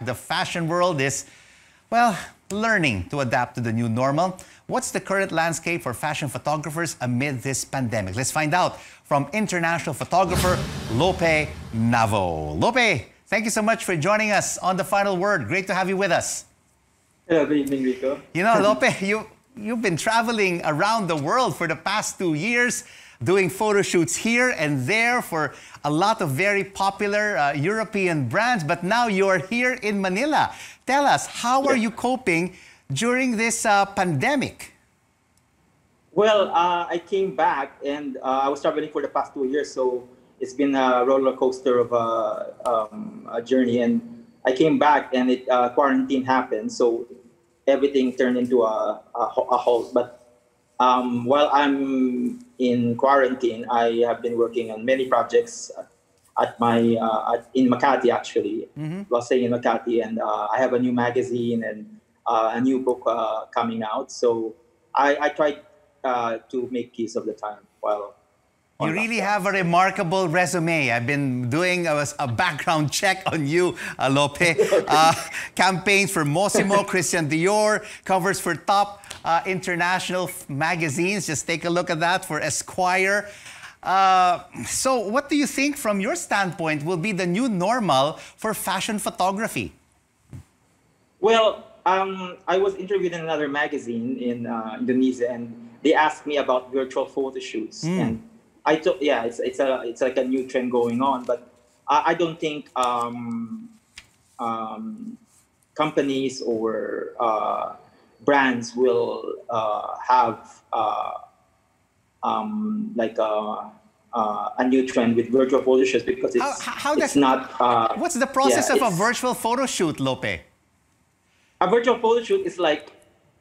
The fashion world is, well, learning to adapt to the new normal. What's the current landscape for fashion photographers amid this pandemic? Let's find out from international photographer Lope Navo. Lope, thank you so much for joining us on The Final Word. Great to have you with us. Hello, good evening, Rico. You know, Lope, you've been traveling around the world for the past 2 years, doing photo shoots here and there for a lot of very popular European brands, but now you're here in Manila. Tell us, how are you coping during this pandemic? Well, I came back and I was traveling for the past 2 years, so it's been a roller coaster of a journey. And I came back and quarantine happened, so everything turned into a halt. But while I'm in quarantine, I have been working on many projects in Makati, actually. While staying in Makati, and I have a new magazine and a new book coming out. So I tried to make use of the time while you really have a remarkable resume. I've been doing a background check on you, Lope. Campaigns for Mossimo, Christian Dior, covers for top international magazines. Just take a look at that for Esquire. So what do you think, from your standpoint, will be the new normal for fashion photography? Well, I was interviewed in another magazine in Indonesia, and they asked me about virtual photo shoots. And I thought, yeah, it's like a new trend going on, but I don't think companies or brands will have like a new trend with virtual photo shoots, because it's not. What's the process of a virtual photo shoot, Lope? A virtual photo shoot is like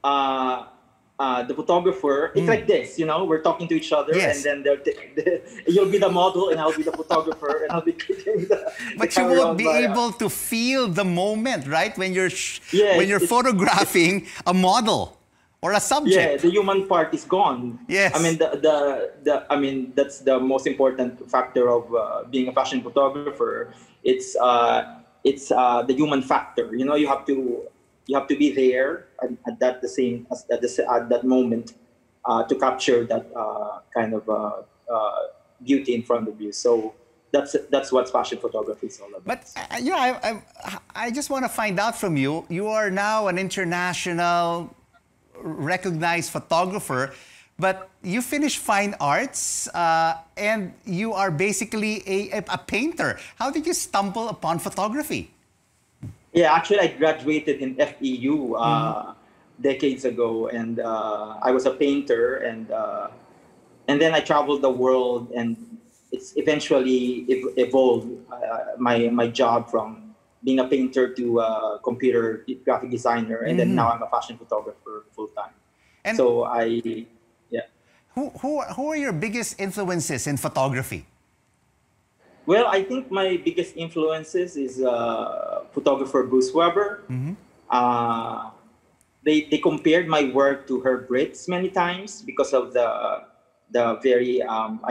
the photographer. It's like this, you know, we're talking to each other, and then you'll be the model and I'll be the photographer, and I'll be taking the But you won't be able to feel the moment, right? When you're photographing a model or a subject. Yeah, the human part is gone. Yes. I mean, that's the most important factor of being a fashion photographer. It's the human factor. You know, you have to be there at that moment to capture that kind of beauty in front of you. So that's what fashion photography is all about. But I just want to find out from you. You are now an international recognized photographer, but you finished fine arts and you are basically a painter. How did you stumble upon photography? Yeah, actually, I graduated in FEU decades ago, and I was a painter, and then I traveled the world, and it's eventually evolved my job from being a painter to a computer graphic designer, and then now I'm a fashion photographer full time. And so Who are your biggest influences in photography? Well, I think my biggest influences is photographer Bruce Weber. They compared my work to Herb Ritts many times because of the very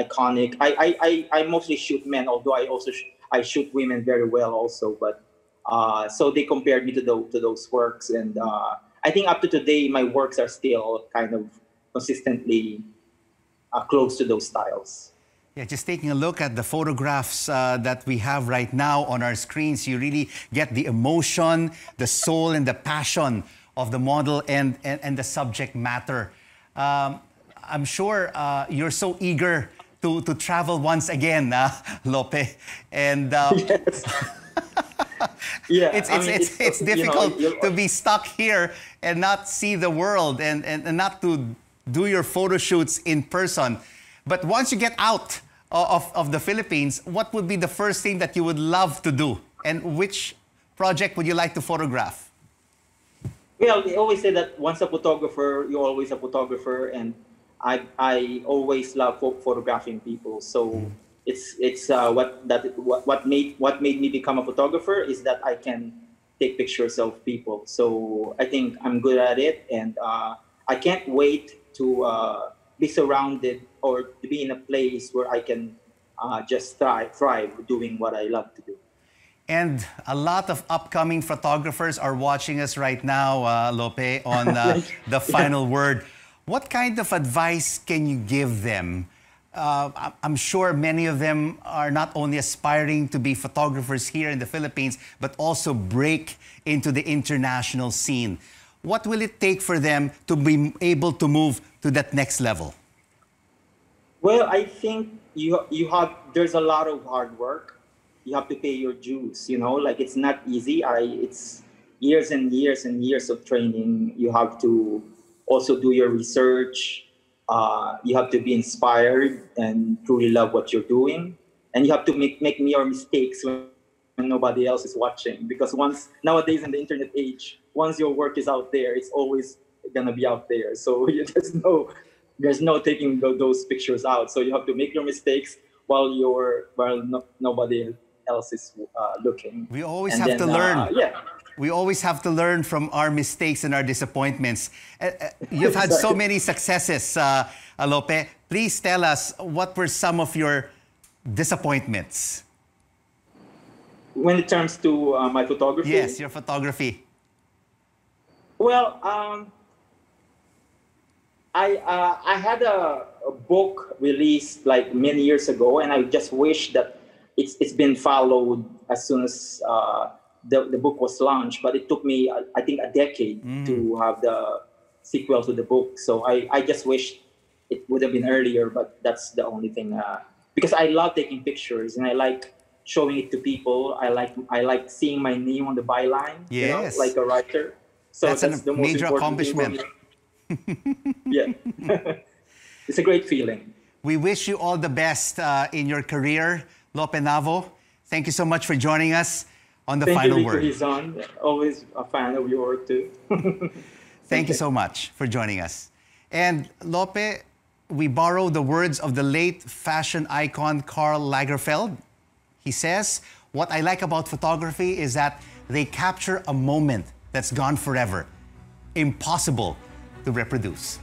iconic. I mostly shoot men, although I shoot women very well also. But so they compared me to those works, and I think up to today my works are still kind of consistently close to those styles. Yeah, just taking a look at the photographs that we have right now on our screens, you really get the emotion, the soul, and the passion of the model and the subject matter. I'm sure you're so eager to travel once again, Lope. And yes. Yeah, it's difficult to be stuck here and not see the world and not to do your photo shoots in person. But once you get out of the Philippines, what would be the first thing that you would love to do? And which project would you like to photograph? Well, they always say that once a photographer, you're always a photographer, and I always love photographing people. So what made me become a photographer is that I can take pictures of people. So I think I'm good at it, and I can't wait to be surrounded or to be in a place where I can just thrive doing what I love to do. And a lot of upcoming photographers are watching us right now, Lope, on The Final Word. What kind of advice can you give them? I'm sure many of them are not only aspiring to be photographers here in the Philippines, but also break into the international scene. What will it take for them to be able to move to that next level? Well, I think there's a lot of hard work. You have to pay your dues, you know, like it's not easy. It's years and years and years of training. You have to also do your research. You have to be inspired and truly love what you're doing. And you have to make your mistakes when nobody else is watching. Because nowadays in the internet age, once your work is out there, it's always gonna be out there. So there's no taking those pictures out. So you have to make your mistakes while nobody else is looking. We always have to learn. We always have to learn from our mistakes and our disappointments. You've had so many successes, Lope. Please tell us, what were some of your disappointments? When it comes to my photography? Yes, your photography. Well, I had a book released like many years ago, and I just wish that it's been followed as soon as the book was launched. But it took me, I think, a decade to have the sequel to the book. So I just wish it would have been earlier, but that's the only thing. Because I love taking pictures and I like showing it to people. I like seeing my name on the byline, yes, you know, like a writer. So that's the most major accomplishment. Yeah, it's a great feeling. We wish you all the best in your career, Lope Navo. Thank you so much for joining us on The Final Word. Thank you, always a fan of your work too. Thank you so much for joining us. And Lope, we borrow the words of the late fashion icon Karl Lagerfeld. He says, what I like about photography is that they capture a moment that's gone forever, impossible to reproduce.